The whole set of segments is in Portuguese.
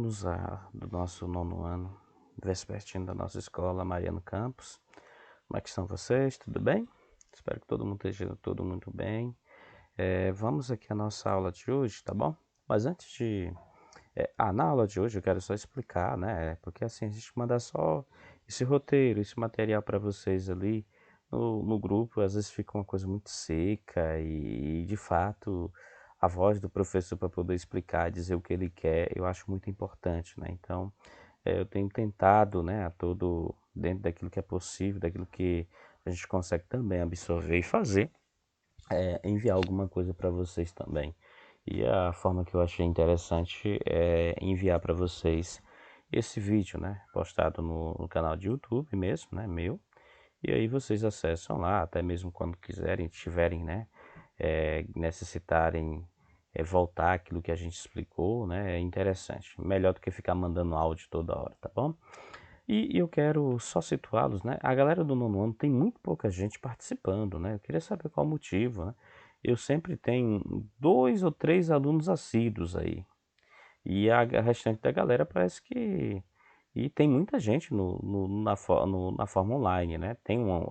alunos do nosso nono ano, vespertino da nossa escola, Mariano Campos. Como é que estão vocês? Tudo bem? Espero que todo mundo esteja tudo muito bem. Vamos aqui à nossa aula de hoje, tá bom? Mas antes de... na aula de hoje eu quero só explicar, né? Porque assim, a gente manda só esse roteiro, esse material para vocês ali no grupo. Às vezes fica uma coisa muito seca e de fato a voz do professor para poder explicar, dizer o que ele quer, eu acho muito importante, né? Então, eu tenho tentado, né, dentro daquilo que é possível, daquilo que a gente consegue também absorver e fazer, enviar alguma coisa para vocês também. E a forma que eu achei interessante é enviar para vocês esse vídeo, né, postado no canal de YouTube mesmo, né, meu. E aí vocês acessam lá, até mesmo quando quiserem, tiverem, né, necessitarem voltar aquilo que a gente explicou, né, é interessante. Melhor do que ficar mandando áudio toda hora, tá bom? E eu quero só situá-los, né? A galera do nono ano tem muito pouca gente participando, né? Eu queria saber qual o motivo, né? Eu sempre tenho 2 ou 3 alunos assíduos aí. E a restante da galera parece que... E tem muita gente na forma online, né?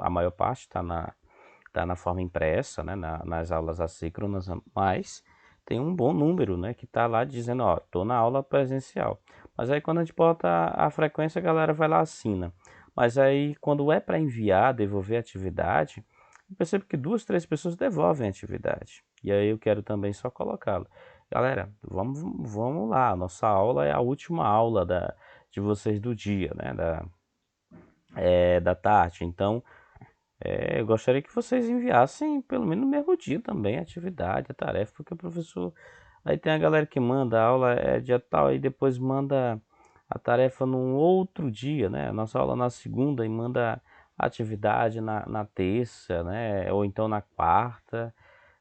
A maior parte está na forma impressa, né? Nas aulas assíncronas, mas tem um bom número, né? Que está lá dizendo, ó, tô na aula presencial. Mas aí quando a gente bota a frequência, a galera vai lá assina. Mas aí quando é para enviar, devolver a atividade, eu percebo que 2, 3 pessoas devolvem a atividade. E aí eu quero também só colocá-lo. Galera, vamos lá. A nossa aula é a última aula de vocês do dia, né? Da tarde. Então, eu gostaria que vocês enviassem pelo menos no mesmo dia também a atividade, a tarefa, porque o professor. Aí tem a galera que manda a aula dia tal, e depois manda a tarefa num outro dia, né? Nossa aula na segunda e manda a atividade na terça, né? Ou então na quarta.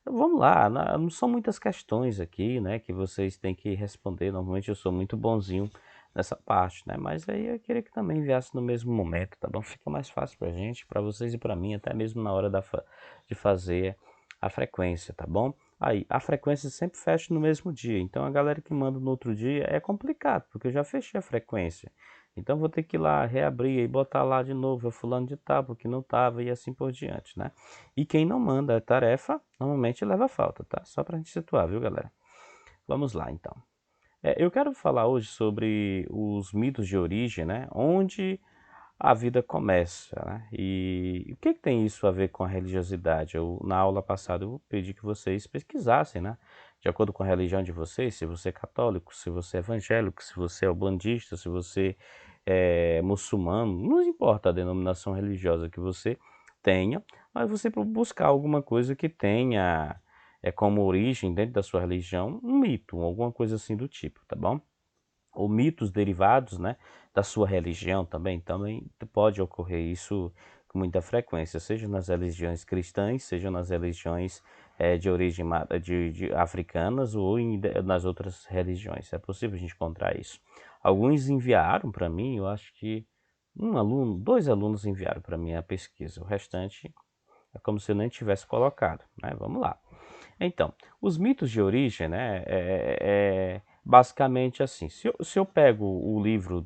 Vamos lá, não são muitas questões aqui, né, que vocês têm que responder. Normalmente eu sou muito bonzinho nessa parte, né, mas aí eu queria que também enviasse no mesmo momento, tá bom? Fica mais fácil pra gente, pra vocês e pra mim, até mesmo na hora de fazer a frequência, tá bom? Aí, a frequência sempre fecha no mesmo dia, então a galera que manda no outro dia é complicado, porque eu já fechei a frequência. Então vou ter que ir lá, reabrir e botar lá de novo, fulano de tal, porque não tava e assim por diante, né? E quem não manda a tarefa, normalmente leva falta, tá? Só pra gente situar, viu, galera? Vamos lá, então. Eu quero falar hoje sobre os mitos de origem, né? Onde a vida começa, né? E o que tem isso a ver com a religiosidade? Na aula passada eu pedi que vocês pesquisassem, né? De acordo com a religião de vocês, se você é católico, se você é evangélico, se você é ubandista, se você é muçulmano, não importa a denominação religiosa que você tenha, mas você buscar alguma coisa que tenha como origem, dentro da sua religião, um mito, alguma coisa assim do tipo, tá bom? Ou mitos derivados, né, da sua religião também pode ocorrer isso com muita frequência, seja nas religiões cristãs, seja nas religiões de origem de africanas ou nas outras religiões. É possível a gente encontrar isso. Alguns enviaram para mim, eu acho que 2 alunos enviaram para mim a pesquisa, o restante é como se eu nem tivesse colocado, né? Vamos lá. Então, os mitos de origem, né, basicamente assim. Se eu pego o livro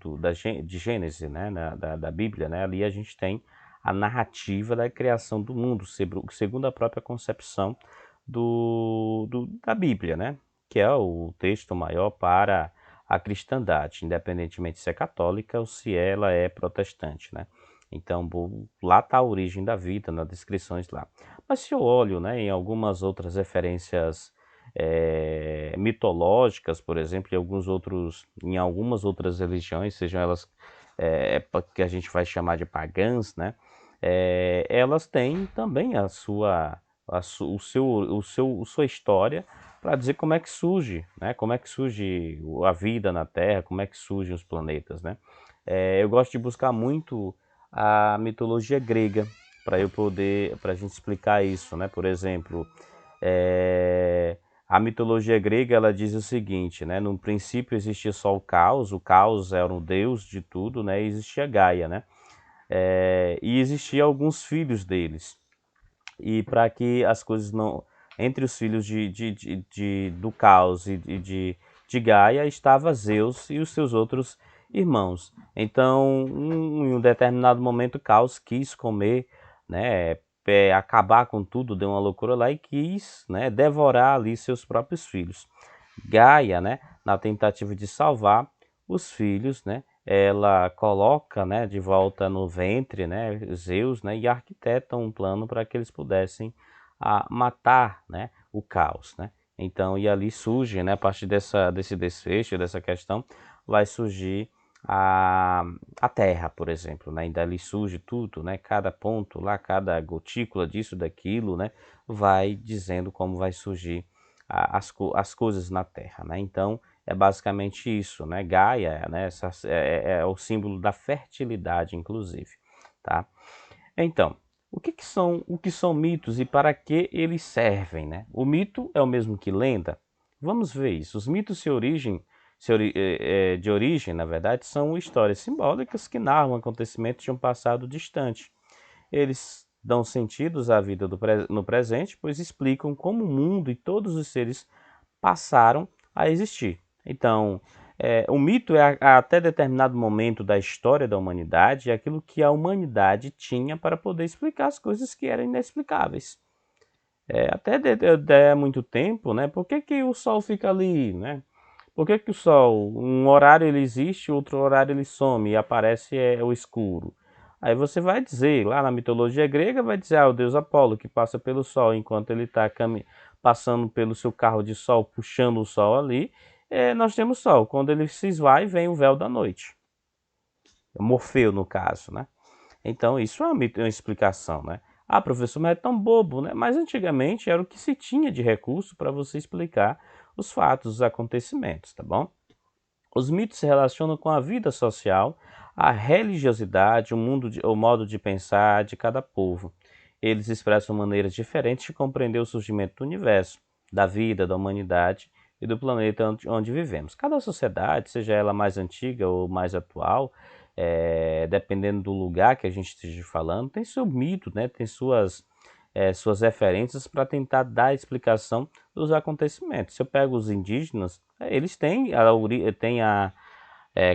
de Gênesis, né, da Bíblia, né, ali a gente tem a narrativa da criação do mundo, segundo a própria concepção da Bíblia, né, que é o texto maior para a cristandade, independentemente se é católica ou se ela é protestante, né. Então, lá está a origem da vida, nas descrições lá. Mas se eu olho, né, em algumas outras referências mitológicas, por exemplo, em algumas outras religiões, sejam elas que a gente vai chamar de pagãs, né, elas têm também sua história para dizer como é que surge, né, como é que surge a vida na Terra, como é que surgem os planetas, né. Eu gosto de buscar muito a mitologia grega para a gente explicar isso, né? Por exemplo, a mitologia grega ela diz o seguinte, né? No princípio existia só o caos era um deus de tudo, né? E existia Gaia, né? E existia alguns filhos deles. E para que as coisas não... Entre os filhos do caos de Gaia estava Zeus e os seus outros irmãos. Então, em um determinado momento, Caos quis comer, né, acabar com tudo, deu uma loucura lá e quis, né, devorar ali seus próprios filhos. Gaia, né, na tentativa de salvar os filhos, né, ela coloca, né, de volta no ventre, né, Zeus, né, e arquiteta um plano para que eles pudessem matar, né, o Caos, né. Então, e ali surge, né, a partir desse desfecho, dessa questão, vai surgir a, a Terra, por exemplo, né, e dali surge tudo, né, cada ponto lá, cada gotícula disso, daquilo, né, vai dizendo como vai surgir as coisas na Terra, né. Então, é basicamente isso, né, Gaia, né, é o símbolo da fertilidade, inclusive, tá. Então, o que são mitos e para que eles servem, né? O mito é o mesmo que lenda? Vamos ver isso. Os mitos de origem, na verdade, são histórias simbólicas que narram acontecimentos de um passado distante. Eles dão sentidos à vida no presente, pois explicam como o mundo e todos os seres passaram a existir. Então, o mito é até determinado momento da história da humanidade, é aquilo que a humanidade tinha para poder explicar as coisas que eram inexplicáveis. Até muito tempo, né? Por que, que o Sol fica ali, né? Por que, que o Sol, um horário ele existe, outro horário ele some e aparece o escuro? Aí você vai dizer, lá na mitologia grega, vai dizer, o deus Apolo que passa pelo Sol enquanto ele está passando pelo seu carro de sol, puxando o Sol ali, nós temos Sol. Quando ele se esvai, vem o véu da noite. Morfeu, no caso, né? Então, isso é uma explicação, né? Ah, professor, mas é tão bobo, né? Mas antigamente era o que se tinha de recurso para você explicar os fatos, os acontecimentos, tá bom? Os mitos se relacionam com a vida social, a religiosidade, o modo de pensar de cada povo. Eles expressam maneiras diferentes de compreender o surgimento do universo, da vida, da humanidade e do planeta onde vivemos. Cada sociedade, seja ela mais antiga ou mais atual, dependendo do lugar que a gente esteja falando, tem seu mito, né? Tem suas referências para tentar dar explicação dos acontecimentos. Se eu pego os indígenas, eles têm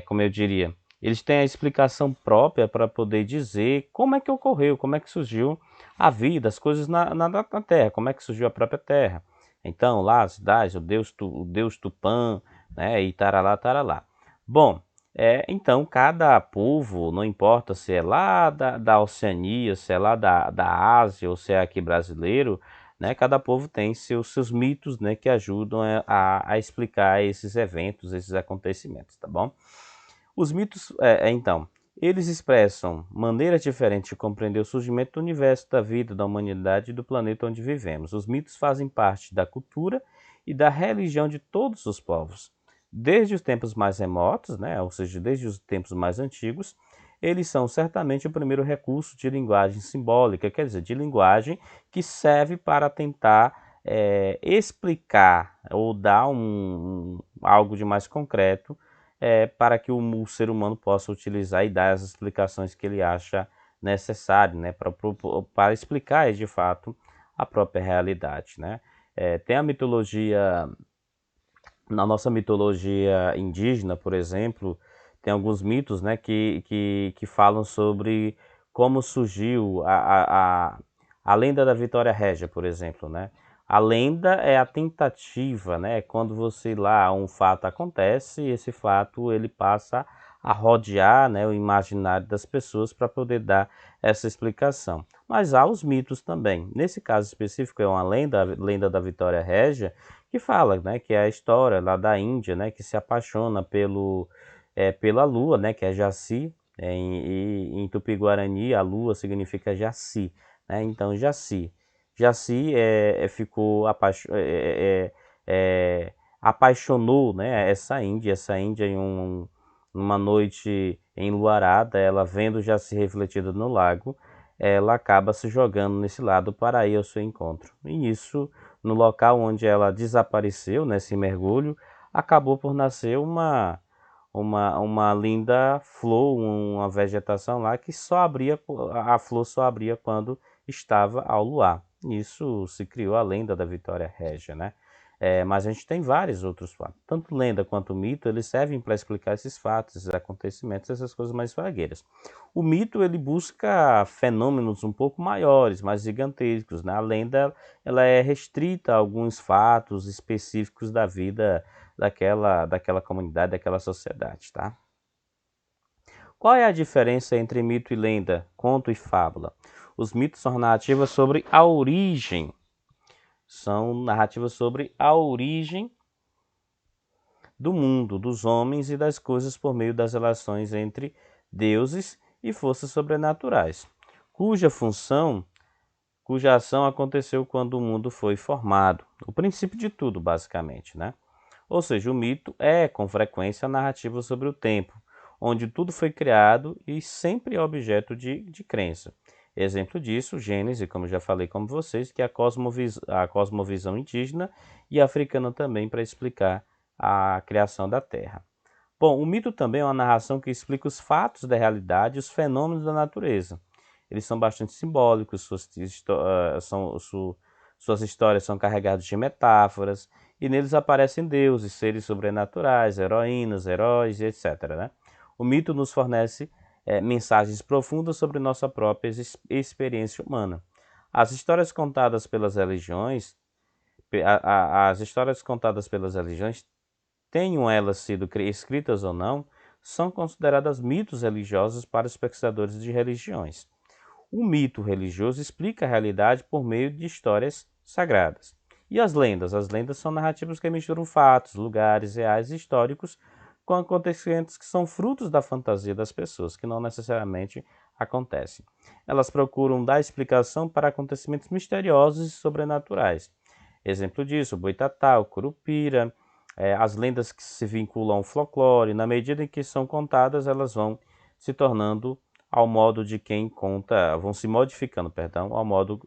como eu diria, eles têm a explicação própria para poder dizer como é que ocorreu, como é que surgiu a vida, as coisas na Terra, como é que surgiu a própria Terra. Então, lá as cidades, o deus Tupã, né, e taralá, taralá. Bom, então cada povo, não importa se é lá da Oceania, se é lá da Ásia ou se é aqui brasileiro, né, cada povo tem seus mitos, né, que ajudam a explicar esses eventos, esses acontecimentos, tá bom? Os mitos, então, eles expressam maneiras diferentes de compreender o surgimento do universo, da vida, da humanidade e do planeta onde vivemos. Os mitos fazem parte da cultura e da religião de todos os povos. Desde os tempos mais remotos, né, ou seja, desde os tempos mais antigos, eles são certamente o primeiro recurso de linguagem simbólica, quer dizer, de linguagem que serve para tentar explicar ou dar algo de mais concreto para que o ser humano possa utilizar e dar as explicações que ele acha necessário, né, para explicar de fato a própria realidade, né. Tem a mitologia, na nossa mitologia indígena, por exemplo, tem alguns mitos, né, que falam sobre como surgiu a lenda da Vitória Régia, por exemplo, né. A lenda é a tentativa, né, quando você lá um fato acontece, esse fato ele passa a rodear, né, o imaginário das pessoas para poder dar essa explicação. Mas há os mitos também. Nesse caso específico é uma lenda, a lenda da Vitória Régia, que fala, né, que é a história lá da Índia, né, que se apaixona pela lua, né, que é Jaci, em Tupi-Guarani a lua significa Jaci, né, então Jaci. Jaci ficou apaixonou, né, essa Índia numa noite enluarada, ela vendo Jaci refletida no lago, ela acaba se jogando nesse lado para ir ao seu encontro. E isso, no local onde ela desapareceu, nesse mergulho, acabou por nascer uma linda flor, uma vegetação lá que só abria, a flor só abria quando estava ao luar. Isso se criou a lenda da Vitória Régia, né? Mas a gente tem vários outros fatos. Tanto lenda quanto mito, eles servem para explicar esses fatos, esses acontecimentos, essas coisas mais vagueiras. O mito, ele busca fenômenos um pouco maiores, mais gigantescos, né? A lenda, ela é restrita a alguns fatos específicos da vida daquela comunidade, daquela sociedade, tá? Qual é a diferença entre mito e lenda, conto e fábula? Os mitos são narrativas sobre a origem. São narrativas sobre a origem do mundo, dos homens e das coisas por meio das relações entre deuses e forças sobrenaturais, cuja função, cuja ação aconteceu quando o mundo foi formado. O princípio de tudo, basicamente, né? Ou seja, o mito é, com frequência, a narrativa sobre o tempo, onde tudo foi criado e sempre é objeto de crença. Exemplo disso, Gênesis, como já falei com vocês, que é a cosmovisão indígena e africana também para explicar a criação da Terra. Bom, o mito também é uma narração que explica os fatos da realidade e os fenômenos da natureza. Eles são bastante simbólicos, suas histórias são carregadas de metáforas, e neles aparecem deuses, seres sobrenaturais, heroínas, heróis, etc., né? O mito nos fornece mensagens profundas sobre nossa própria experiência humana. As histórias contadas pelas religiões, as histórias contadas pelas religiões, tenham elas sido escritas ou não, são consideradas mitos religiosos para os pesquisadores de religiões. O mito religioso explica a realidade por meio de histórias sagradas. E as lendas? As lendas são narrativas que misturam fatos, lugares reais e históricos com acontecimentos que são frutos da fantasia das pessoas, que não necessariamente acontecem. Elas procuram dar explicação para acontecimentos misteriosos e sobrenaturais. Exemplo disso, o boitatá, o curupira, as lendas que se vinculam ao folclore. Na medida em que são contadas, elas vão se tornando ao modo de quem conta, vão se modificando, perdão, ao modo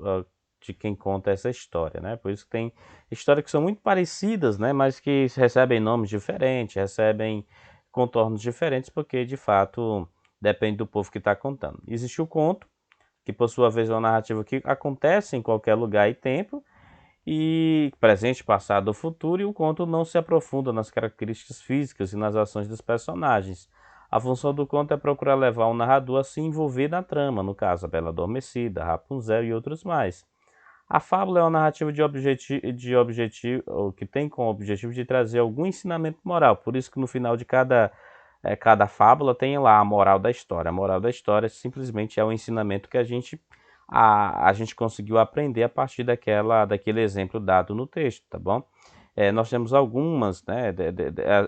de quem conta essa história, né? Por isso que tem histórias que são muito parecidas, né? Mas que recebem nomes diferentes, recebem contornos diferentes, porque de fato depende do povo que está contando. Existe o conto, que por sua vez é uma narrativa que acontece em qualquer lugar e tempo, e presente, passado ou futuro, e o conto não se aprofunda nas características físicas e nas ações dos personagens. A função do conto é procurar levar o narrador a se envolver na trama, no caso, a Bela Adormecida, Rapunzel e outros mais. A fábula é uma narrativa que tem como objetivo de trazer algum ensinamento moral, por isso que no final de cada fábula tem lá a moral da história. A moral da história simplesmente é o ensinamento que a gente conseguiu aprender a partir daquele exemplo dado no texto, tá bom? Nós temos algumas, né?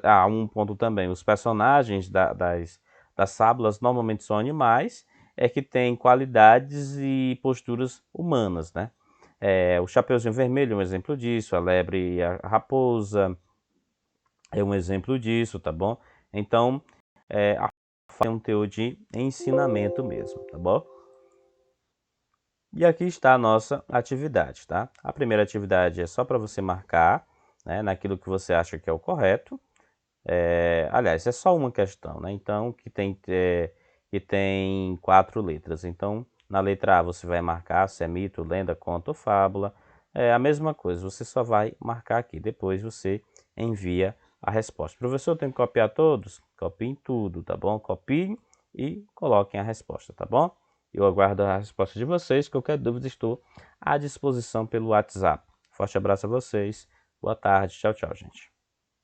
Há um ponto também, os personagens das fábulas normalmente são animais, que têm qualidades e posturas humanas, né? O Chapeuzinho Vermelho é um exemplo disso, a lebre e a raposa é um exemplo disso, tá bom? Então, a fábula tem um teor de ensinamento mesmo, tá bom? E aqui está a nossa atividade, tá? A primeira atividade é só para você marcar, né, naquilo que você acha que é o correto. Aliás, é só uma questão, né? Então, que tem 4 letras. Então, na letra A você vai marcar se é mito, lenda, conto ou fábula. É a mesma coisa, você só vai marcar aqui. Depois você envia a resposta. Professor, eu tenho que copiar todos? Copiem tudo, tá bom? Copiem e coloquem a resposta, tá bom? Eu aguardo a resposta de vocês. Qualquer dúvida, estou à disposição pelo WhatsApp. Forte abraço a vocês. Boa tarde. Tchau, tchau, gente.